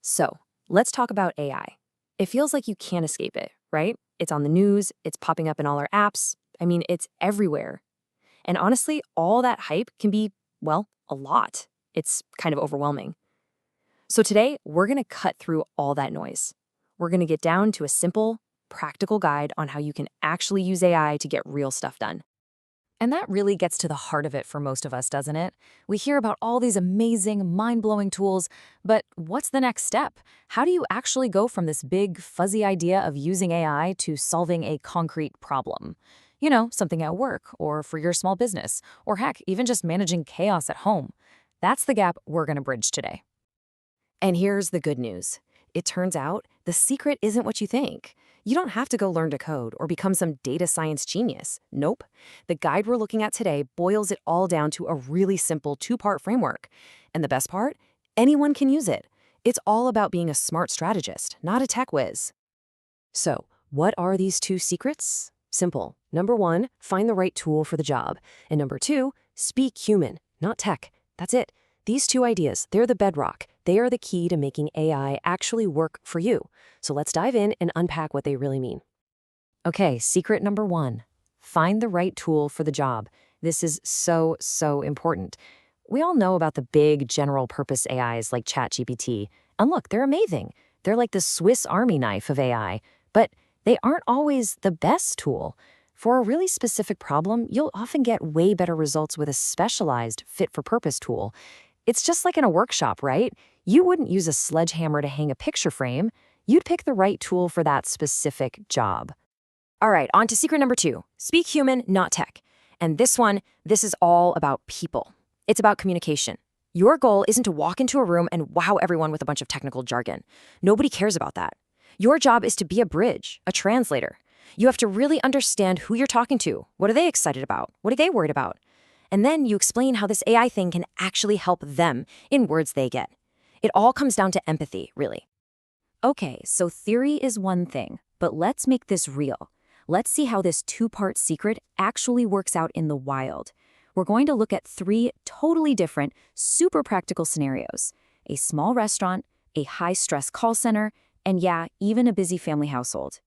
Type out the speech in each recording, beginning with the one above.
So, let's talk about AI. It feels like you can't escape it, right? It's on the news, it's popping up in all our apps. I mean, it's everywhere. And honestly, all that hype can be, well, a lot. It's kind of overwhelming. So today, we're going to cut through all that noise. We're going to get down to a simple, practical guide on how you can actually use AI to get real stuff done. And that really gets to the heart of it for most of us, doesn't it? We hear about all these amazing, mind-blowing tools, but what's the next step? How do you actually go from this big, fuzzy idea of using AI to solving a concrete problem? You know, something at work, or for your small business, or heck, even just managing chaos at home. That's the gap we're going to bridge today. And here's the good news. It turns out the secret isn't what you think. You don't have to go learn to code or become some data science genius. Nope. The guide we're looking at today boils it all down to a really simple two-part framework. And the best part? Anyone can use it. It's all about being a smart strategist, not a tech whiz. So, what are these two secrets? Simple. Number one, find the right tool for the job. And number two, speak human, not tech. That's it. These two ideas, they're the bedrock. They are the key to making AI actually work for you. So let's dive in and unpack what they really mean. Okay, secret number one, find the right tool for the job. This is so important. We all know about the big general purpose AIs like ChatGPT. And look, they're amazing. They're like the Swiss Army knife of AI, but they aren't always the best tool. For a really specific problem, you'll often get way better results with a specialized fit-for-purpose tool. It's just like in a workshop, right? You wouldn't use a sledgehammer to hang a picture frame. You'd pick the right tool for that specific job. All right, on to secret number two. Speak human, not tech. And this is all about people. It's about communication. Your goal isn't to walk into a room and wow everyone with a bunch of technical jargon. Nobody cares about that. Your job is to be a bridge, a translator. You have to really understand who you're talking to. What are they excited about? What are they worried about? And then you explain how this AI thing can actually help them in words they get. It all comes down to empathy, really. Okay, so theory is one thing, but let's make this real. Let's see how this two-part secret actually works out in the wild. We're going to look at three totally different, super practical scenarios. A small restaurant, a high-stress call center, and yeah, even a busy family household.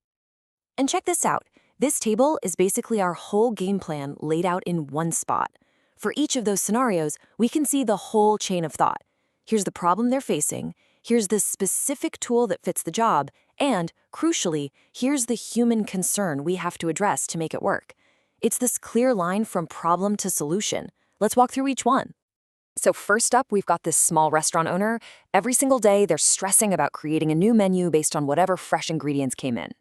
And check this out. This table is basically our whole game plan laid out in one spot. For each of those scenarios, we can see the whole chain of thought. Here's the problem they're facing, here's the specific tool that fits the job, and, crucially, here's the human concern we have to address to make it work. It's this clear line from problem to solution. Let's walk through each one. So first up, we've got this small restaurant owner. Every single day, they're stressing about creating a new menu based on whatever fresh ingredients came in.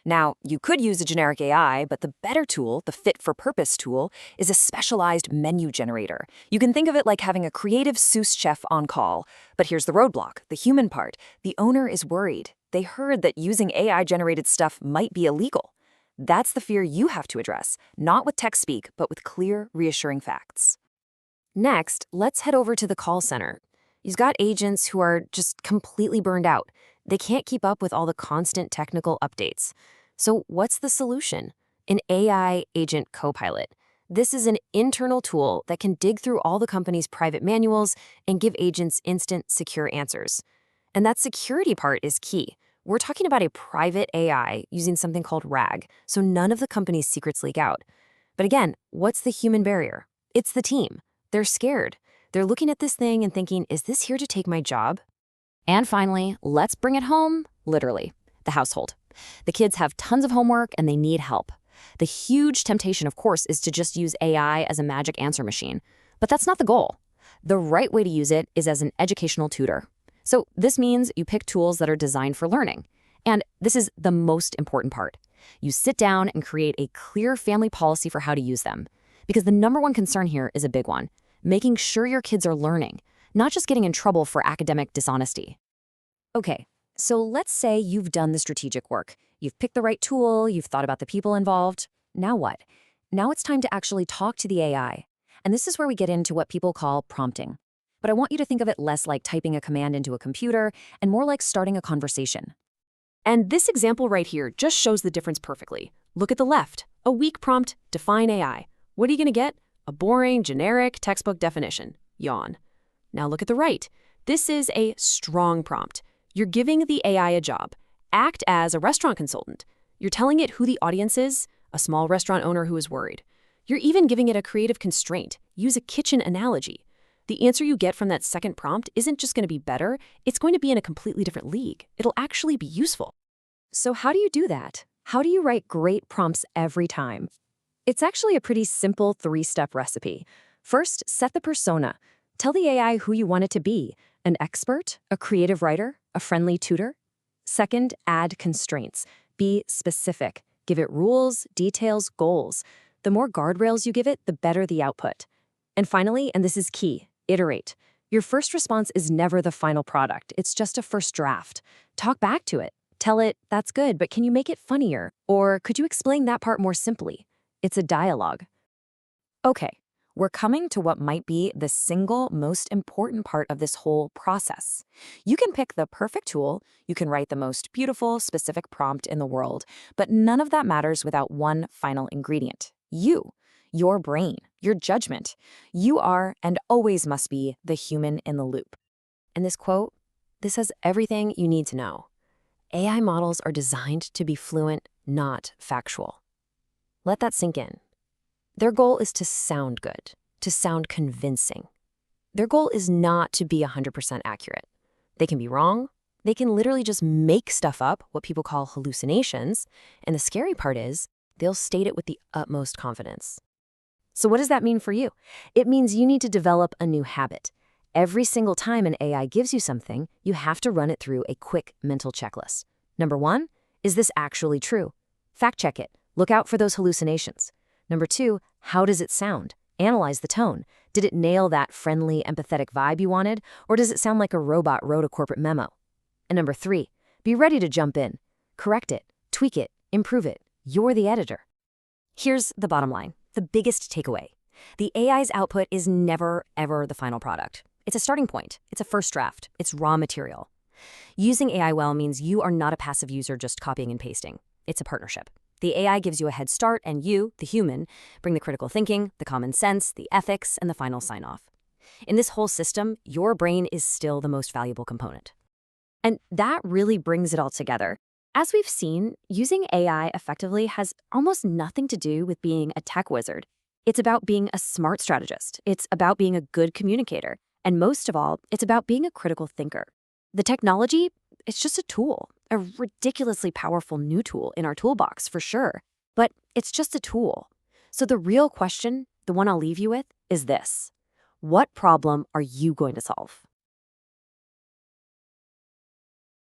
Now, you could use a generic AI, but the better tool, the fit-for-purpose tool, is a specialized menu generator. You can think of it like having a creative sous chef on call. But here's the roadblock, the human part. The owner is worried. They heard that using AI-generated stuff might be illegal. That's the fear you have to address, not with tech speak, but with clear, reassuring facts. Next, let's head over to the call center. You've got agents who are just completely burned out. They can't keep up with all the constant technical updates. So what's the solution? An AI agent copilot. This is an internal tool that can dig through all the company's private manuals and give agents instant, secure answers. And that security part is key. We're talking about a private AI using something called RAG, so none of the company's secrets leak out. But again, what's the human barrier? It's the team. They're scared. They're looking at this thing and thinking, is this here to take my job? And finally, let's bring it home, literally, the household. The kids have tons of homework and they need help. The huge temptation, of course, is to just use AI as a magic answer machine. But that's not the goal. The right way to use it is as an educational tutor. So this means you pick tools that are designed for learning. And this is the most important part. You sit down and create a clear family policy for how to use them. Because the number one concern here is a big one, making sure your kids are learning, not just getting in trouble for academic dishonesty. Okay, so let's say you've done the strategic work. You've picked the right tool, you've thought about the people involved. Now what? Now it's time to actually talk to the AI. And this is where we get into what people call prompting. But I want you to think of it less like typing a command into a computer and more like starting a conversation. And this example right here just shows the difference perfectly. Look at the left, a weak prompt, define AI. What are you going to get? A boring, generic textbook definition. Yawn. Now look at the right. This is a strong prompt. You're giving the AI a job. Act as a restaurant consultant. You're telling it who the audience is, a small restaurant owner who is worried. You're even giving it a creative constraint. Use a kitchen analogy. The answer you get from that second prompt isn't just going to be better, it's going to be in a completely different league. It'll actually be useful. So how do you do that? How do you write great prompts every time? It's actually a pretty simple three-step recipe. First, set the persona. Tell the AI who you want it to be: an expert, a creative writer, a friendly tutor. Second, add constraints. Be specific. Give it rules, details, goals. The more guardrails you give it, the better the output. And finally, and this is key, iterate. Your first response is never the final product. It's just a first draft. Talk back to it. Tell it, that's good, but can you make it funnier? Or could you explain that part more simply? It's a dialogue. Okay, we're coming to what might be the single most important part of this whole process. You can pick the perfect tool, you can write the most beautiful, specific prompt in the world, but none of that matters without one final ingredient: you, your brain, your judgment. You are, and always must be, the human in the loop. And this quote, this has everything you need to know. AI models are designed to be fluent, not factual. Let that sink in. Their goal is to sound good, to sound convincing. Their goal is not to be 100% accurate. They can be wrong. They can literally just make stuff up, what people call hallucinations. And the scary part is, they'll state it with the utmost confidence. So what does that mean for you? It means you need to develop a new habit. Every single time an AI gives you something, you have to run it through a quick mental checklist. Number 1, is this actually true? Fact check it. Look out for those hallucinations. Number 2, how does it sound? Analyze the tone. Did it nail that friendly, empathetic vibe you wanted, or does it sound like a robot wrote a corporate memo? And number 3, be ready to jump in. Correct it, tweak it, improve it. You're the editor. Here's the bottom line, the biggest takeaway. The AI's output is never, ever the final product. It's a starting point. It's a first draft. It's raw material. Using AI well means you are not a passive user just copying and pasting. It's a partnership. The AI gives you a head start, and you, the human, bring the critical thinking, the common sense, the ethics, and the final sign-off. In this whole system, your brain is still the most valuable component. And that really brings it all together. As we've seen, using AI effectively has almost nothing to do with being a tech wizard. It's about being a smart strategist. It's about being a good communicator. And most of all, it's about being a critical thinker. The technology, it's just a tool, a ridiculously powerful new tool in our toolbox for sure. But it's just a tool. So the real question, the one I'll leave you with, is this: what problem are you going to solve?